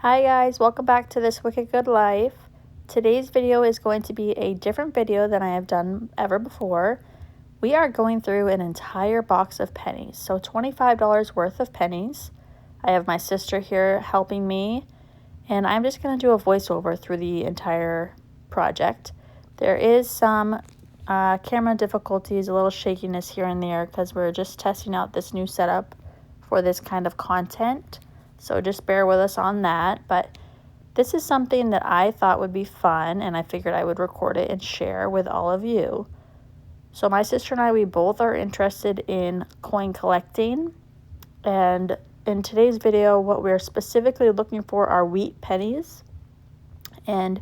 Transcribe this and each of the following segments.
Hi guys, welcome back to This Wicked Good Life. Today's video is going to be a different video than I have done ever before. We are going through an entire box of pennies, so $25 worth of pennies. I have my sister here helping me, and I'm just going to do a voiceover through the entire project. There is some camera difficulties, a little shakiness here and there because we're just testing out this new setup for this kind of content. So just bear with us on that. But this is something that I thought would be fun, and I figured I would record it and share with all of you. So my sister and I, we both are interested in coin collecting. And in today's video, what we're specifically looking for are wheat pennies. And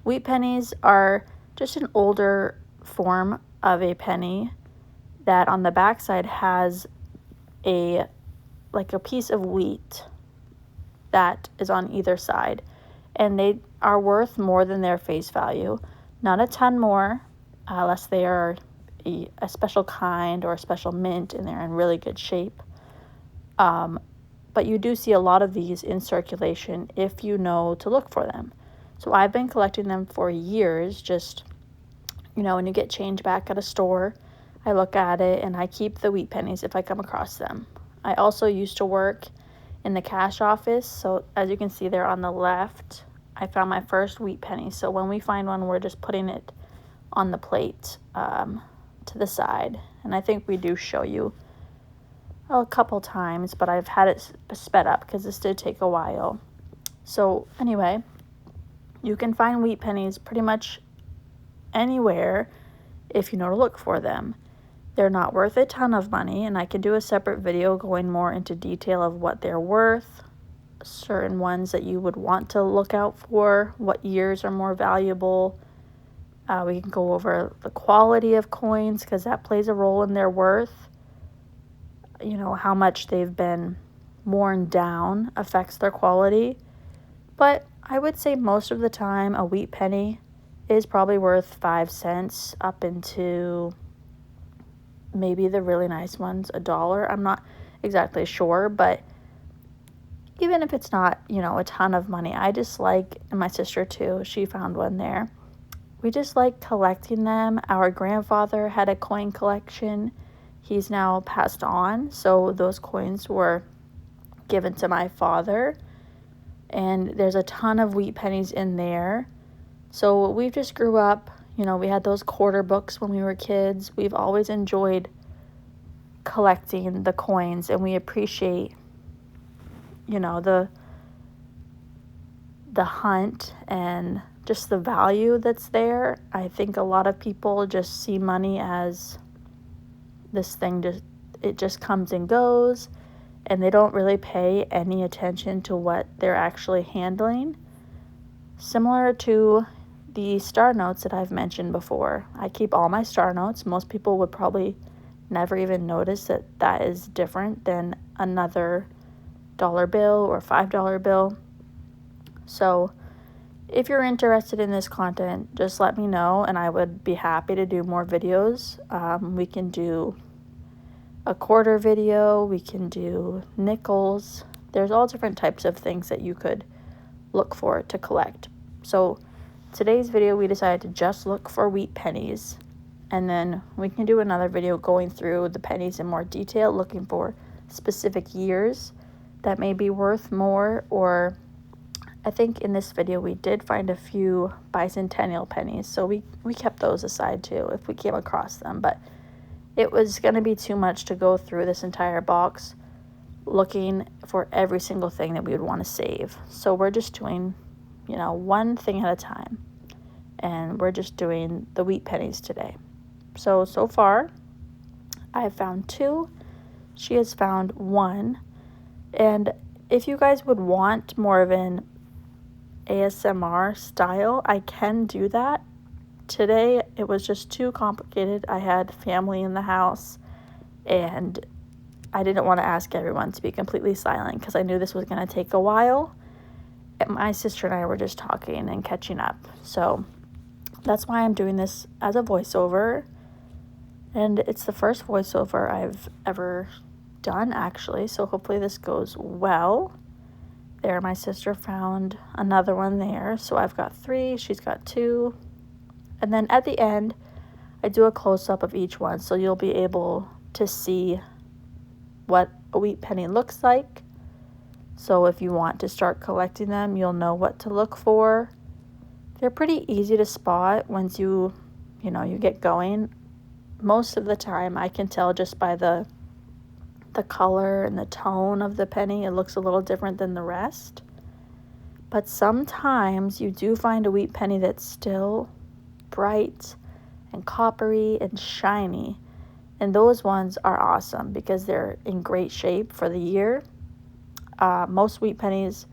wheat pennies are just an older form of a penny that on the backside has a piece of wheat that is on either side, and they are worth more than their face value. Not a ton more, unless they are a special kind or a special mint and they're in really good shape. But you do see a lot of these in circulation if you know to look for them. So I've been collecting them for years. Just, when you get change back at a store, I look at it and I keep the wheat pennies if I come across them. I also used to work in the cash office, so as you can see there on the left, I found my first wheat penny. So when we find one, we're just putting it on the plate to the side, and I think we do show you a couple times, but I've had it sped up because this did take a while. So anyway, you can find wheat pennies pretty much anywhere if you know to look for them. They're not worth a ton of money, and I can do a separate video going more into detail of what they're worth, certain ones that you would want to look out for, what years are more valuable. We can go over the quality of coins because that plays a role in their worth. How much they've been worn down affects their quality. But I would say most of the time a wheat penny is probably worth 5 cents up into maybe the really nice ones $1. I'm not exactly sure, but even if it's not, a ton of money, I just like, and my sister too, she found one there. We just like collecting them. Our grandfather had a coin collection. He's now passed on, so those coins were given to my father, and there's a ton of wheat pennies in there. So we just grew up, we had those quarter books when we were kids. We've always enjoyed collecting the coins, and we appreciate, the hunt and just the value that's there. I think a lot of people just see money as this thing, it just comes and goes, and they don't really pay any attention to what they're actually handling. Similar to the star notes that I've mentioned before. I keep all my star notes. Most people would probably never even notice that that is different than another dollar bill or $5 bill. So if you're interested in this content, just let me know and I would be happy to do more videos. We can do a quarter video, we can do nickels. There's all different types of things that you could look for to collect. So today's video, we decided to just look for wheat pennies, and then we can do another video going through the pennies in more detail, looking for specific years that may be worth more. Or I think in this video we did find a few bicentennial pennies, so we kept those aside too if we came across them. But it was going to be too much to go through this entire box looking for every single thing that we would want to save. So we're just doing, one thing at a time. And we're just doing the wheat pennies today. So far, I've found 2. She has found 1. And if you guys would want more of an ASMR style, I can do that. Today, it was just too complicated. I had family in the house, and I didn't want to ask everyone to be completely silent because I knew this was going to take a while. And my sister and I were just talking and catching up. So that's why I'm doing this as a voiceover. And it's the first voiceover I've ever done, actually. So hopefully this goes well. There, my sister found another one there. So I've got 3, she's got 2. And then at the end, I do a close-up of each one, so you'll be able to see what a wheat penny looks like. So if you want to start collecting them, you'll know what to look for. They're pretty easy to spot once you get going. Most of the time, I can tell just by the color and the tone of the penny. It looks a little different than the rest. But sometimes you do find a wheat penny that's still bright and coppery and shiny. And those ones are awesome because they're in great shape for the year. Most wheat pennies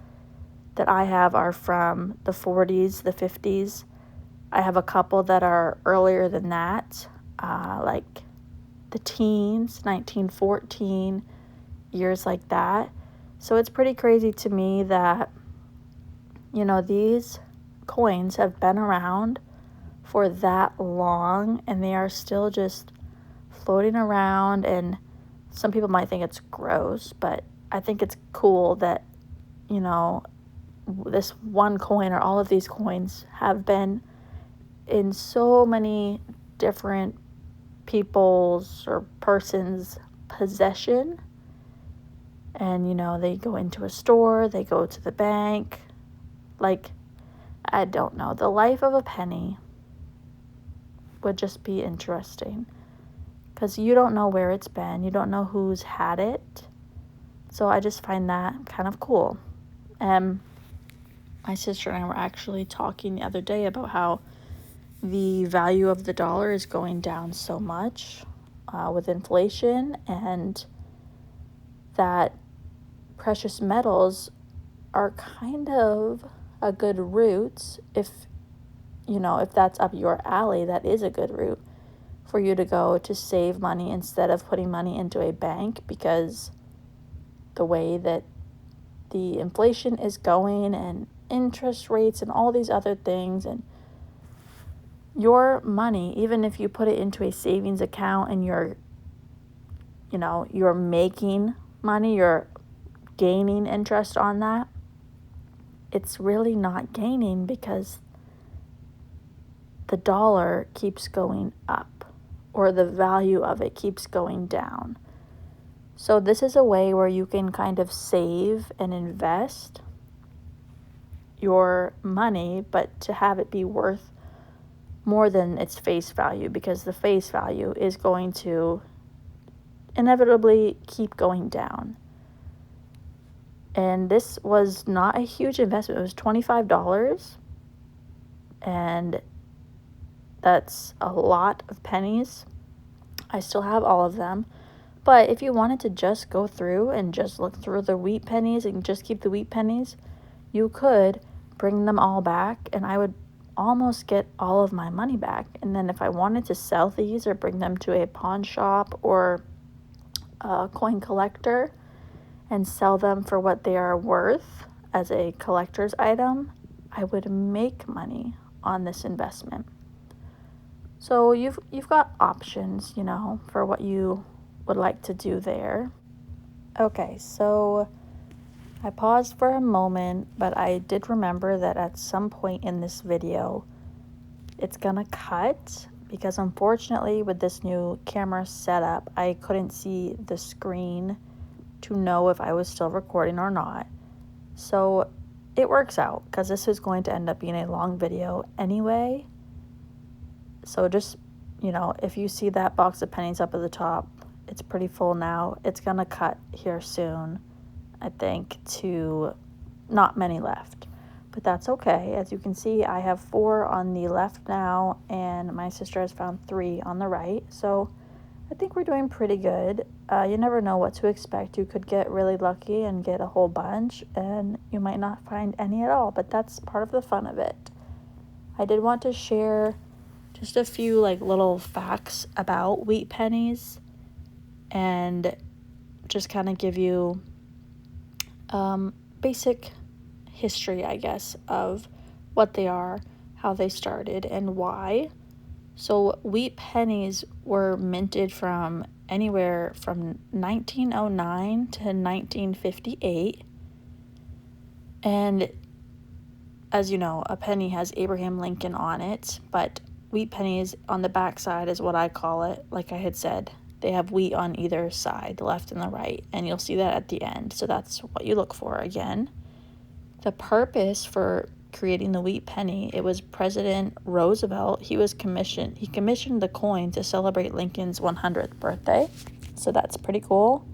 that I have are from the 40s, the 50s. I have a couple that are earlier than that, like the teens, 1914, years like that. So it's pretty crazy to me that, these coins have been around for that long and they are still just floating around. And some people might think it's gross, but I think it's cool that, this one coin or all of these coins have been in so many different people's or persons' possession. And, they go into a store, they go to the bank. Like, I don't know. The life of a penny would just be interesting because you don't know where it's been. You don't know who's had it. So I just find that kind of cool. My sister and I were actually talking the other day about how the value of the dollar is going down so much with inflation, and that precious metals are kind of a good route if that's up your alley. That is a good route for you to go to save money instead of putting money into a bank, because the way that the inflation is going and interest rates and all these other things, and your money, even if you put it into a savings account and you're making money, you're gaining interest on that, it's really not gaining because the dollar keeps going up or the value of it keeps going down. So this is a way where you can kind of save and invest your money, but to have it be worth more than its face value, because the face value is going to inevitably keep going down. And this was not a huge investment. It was $25, and that's a lot of pennies. I still have all of them. But if you wanted to just go through and just look through the wheat pennies and just keep the wheat pennies, you could bring them all back, and I would almost get all of my money back. And then if I wanted to sell these or bring them to a pawn shop or a coin collector and sell them for what they are worth as a collector's item, I would make money on this investment. So you've got options, for what you would like to do there. Okay, so I paused for a moment, but I did remember that at some point in this video, it's gonna cut because unfortunately with this new camera setup, I couldn't see the screen to know if I was still recording or not. So it works out because this is going to end up being a long video anyway. So just, if you see that box of pennies up at the top, it's pretty full now. It's gonna cut here soon, I think, to not many left. But that's okay. As you can see, I have 4 on the left now, and my sister has found 3 on the right. So I think we're doing pretty good. You never know what to expect. You could get really lucky and get a whole bunch, and you might not find any at all, but that's part of the fun of it. I did want to share just a few little facts about wheat pennies and just kind of give you basic history, I guess, of what they are, how they started, and why. So wheat pennies were minted from anywhere from 1909 to 1958. And as you know, a penny has Abraham Lincoln on it, but wheat pennies on the back side is what I call it. Like I had said, they have wheat on either side, the left and the right, and you'll see that at the end. So that's what you look for again. The purpose for creating the wheat penny, it was President Roosevelt. He commissioned the coin to celebrate Lincoln's 100th birthday. So that's pretty cool.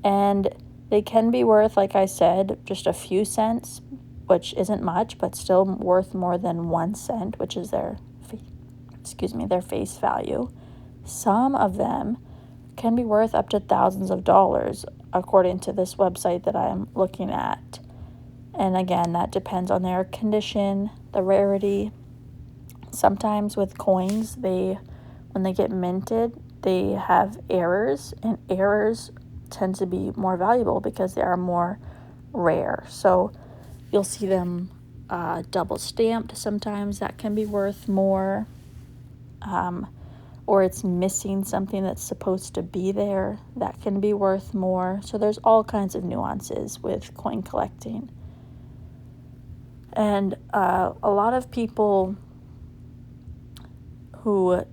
And they can be worth, like I said, just a few cents, which isn't much, but still worth more than 1 cent, which is their face value. Some of them can be worth up to thousands of dollars, according to this website that I'm looking at. And again, that depends on their condition, the rarity. Sometimes with coins, when they get minted, they have errors, and errors tend to be more valuable because they are more rare. So you'll see them double stamped sometimes. That can be worth more. Or it's missing something that's supposed to be there. That can be worth more. So there's all kinds of nuances with coin collecting. And a lot of people who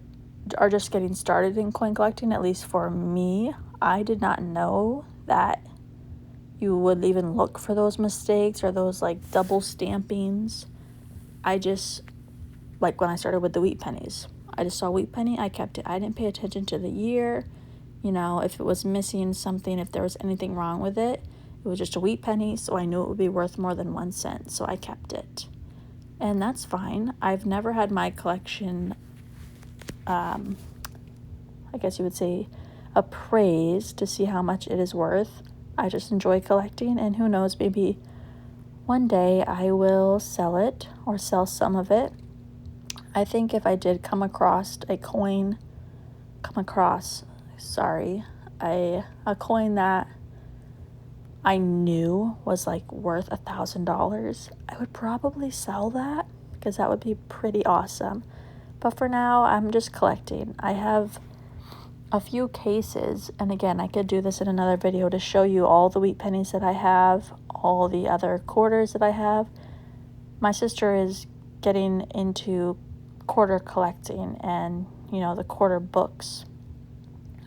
are just getting started in coin collecting, at least for me, I did not know that you would even look for those mistakes or those like double stampings. I just, like when I started with the wheat pennies, I just saw wheat penny, I kept it. I didn't pay attention to the year, if it was missing something, if there was anything wrong with it. It was just a wheat penny, so I knew it would be worth more than 1 cent, so I kept it. And that's fine. I've never had my collection, I guess you would say, appraised to see how much it is worth. I just enjoy collecting, and who knows, maybe one day I will sell it or sell some of it. I think if I did come across a coin that I knew was like worth $1,000, I would probably sell that because that would be pretty awesome. But for now, I'm just collecting. I have a few cases, and again, I could do this in another video to show you all the wheat pennies that I have, all the other quarters that I have. My sister is getting into quarter collecting and, the quarter books.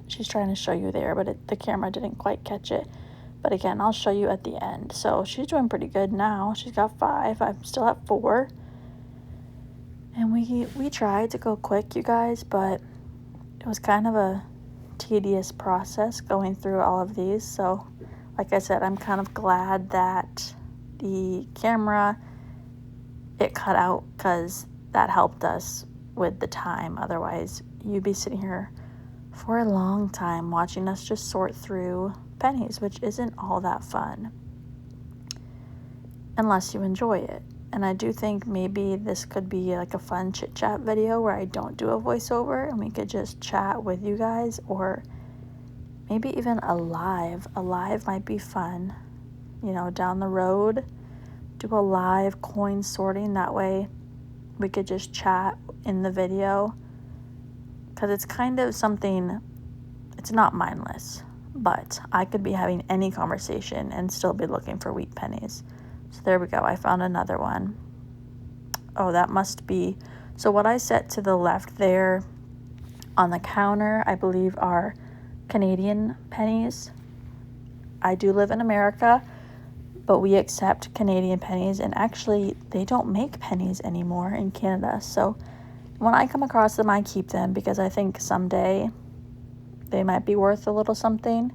She's trying to show you there, but the camera didn't quite catch it. But again, I'll show you at the end. So she's doing pretty good now. She's got 5. I'm still at 4. And we tried to go quick, you guys, but it was kind of a tedious process going through all of these. So like I said, I'm kind of glad that the camera, it cut out, because that helped us with the time. Otherwise, you'd be sitting here for a long time watching us just sort through pennies, which isn't all that fun unless you enjoy it. And I do think maybe this could be like a fun chit chat video where I don't do a voiceover and we could just chat with you guys, or maybe even a live. A live might be fun, down the road. Do a live coin sorting. That way we could just chat in the video, because it's kind of something, it's not mindless, but I could be having any conversation and still be looking for wheat pennies. So there we go. I found another one. Oh, that must be, so what I set to the left there on the counter, I believe, are Canadian pennies. I do live in America, but we accept Canadian pennies, and actually they don't make pennies anymore in Canada. So when I come across them, I keep them because I think someday they might be worth a little something.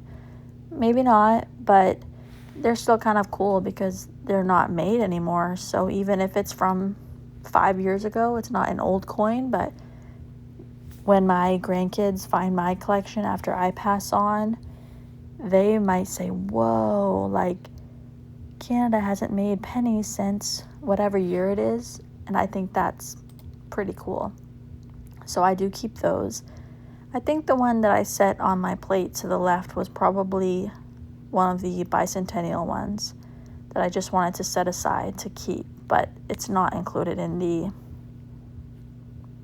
Maybe not, but they're still kind of cool because they're not made anymore. So even if it's from 5 years ago, it's not an old coin, but when my grandkids find my collection after I pass on, they might say, whoa, like Canada hasn't made pennies since whatever year it is. And I think that's pretty cool. So I do keep those. I think the one that I set on my plate to the left was probably one of the bicentennial ones that I just wanted to set aside to keep, but it's not included in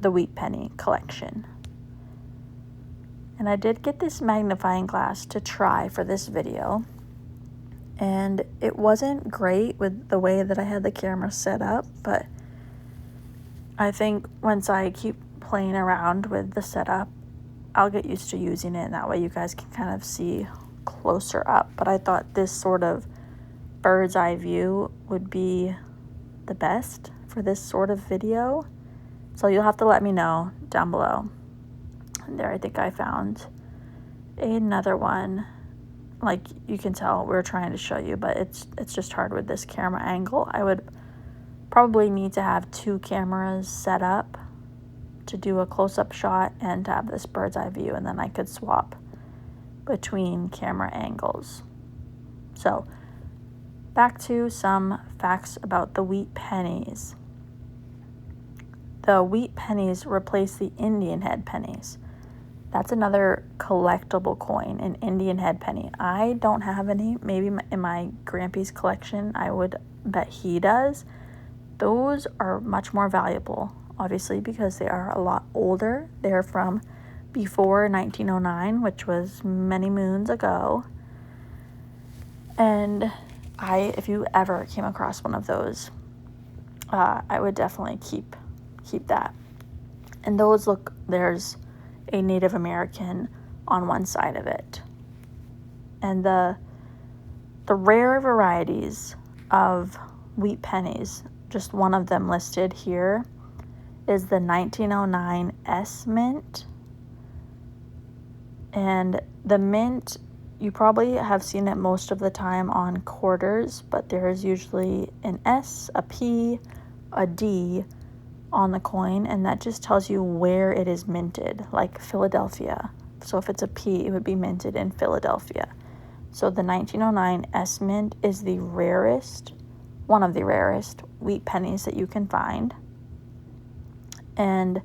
the wheat penny collection. And I did get this magnifying glass to try for this video, and it wasn't great with the way that I had the camera set up, but I think once I keep playing around with the setup, I'll get used to using it, and that way you guys can kind of see closer up. But I thought this sort of bird's eye view would be the best for this sort of video. So you'll have to let me know down below. And there, I think I found another one. Like you can tell, we're trying to show you, but it's just hard with this camera angle. I would probably need to have 2 cameras set up to do a close-up shot and to have this bird's eye view, and then I could swap between camera angles. So back to some facts about the wheat pennies. The wheat pennies replace the Indian head pennies. That's another collectible coin, an Indian head penny. I don't have any. Maybe in my grandpa's collection, I would bet he does. Those are much more valuable, obviously, because they are a lot older. They're from before 1909, which was many moons ago. And if you ever came across one of those, I would definitely keep that. And those there's a Native American on one side of it. And the rare varieties of wheat pennies, just one of them listed here, is the 1909 S mint. And the mint, you probably have seen it most of the time on quarters, but there is usually an S, a P, a D on the coin, and that just tells you where it is minted, like Philadelphia. So if it's a P, it would be minted in Philadelphia. So the 1909 S mint is the rarest, one of the rarest wheat pennies that you can find. And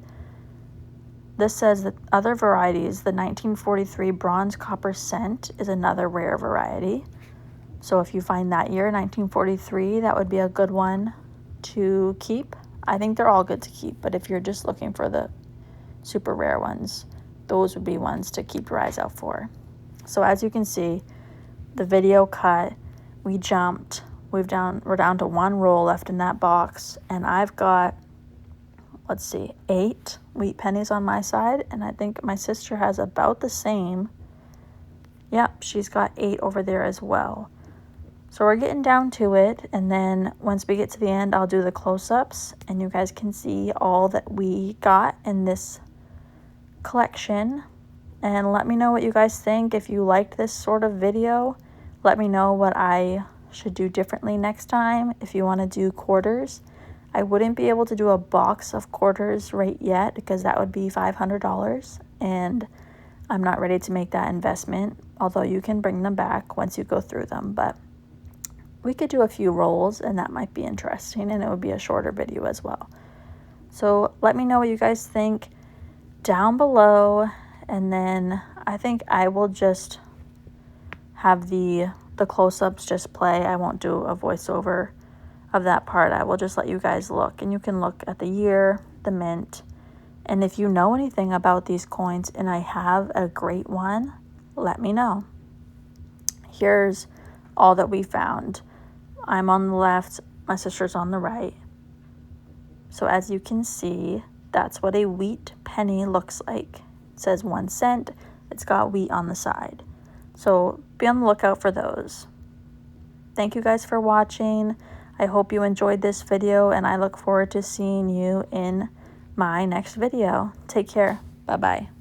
this says that other varieties, the 1943 bronze copper cent is another rare variety. So if you find that year, 1943, that would be a good one to keep. I think they're all good to keep, but if you're just looking for the super rare ones, those would be ones to keep your eyes out for. So as you can see, the video cut, we jumped, we're down to 1 roll left in that box, and I've got, let's see, 8 wheat pennies on my side, and I think my sister has about the same. Yep, she's got 8 over there as well. So we're getting down to it, and then once we get to the end, I'll do the close-ups, and you guys can see all that we got in this collection. And let me know what you guys think. If you liked this sort of video, let me know what I should do differently next time. If you want to do quarters, I wouldn't be able to do a box of quarters right yet because that would be $500, and I'm not ready to make that investment, although you can bring them back once you go through them. But we could do a few rolls, and that might be interesting, and it would be a shorter video as well. So let me know what you guys think down below, and then I think I will just have the close-ups just play. I won't do a voiceover of that part. I will just let you guys look, and you can look at the year, the mint, and if you know anything about these coins and I have a great one, let me know. Here's all that we found. I'm on the left, my sister's on the right. So as you can see, that's what a wheat penny looks like. It says 1 cent. It's got wheat on the side. So be on the lookout for those. Thank you guys for watching. I hope you enjoyed this video, and I look forward to seeing you in my next video. Take care. Bye-bye.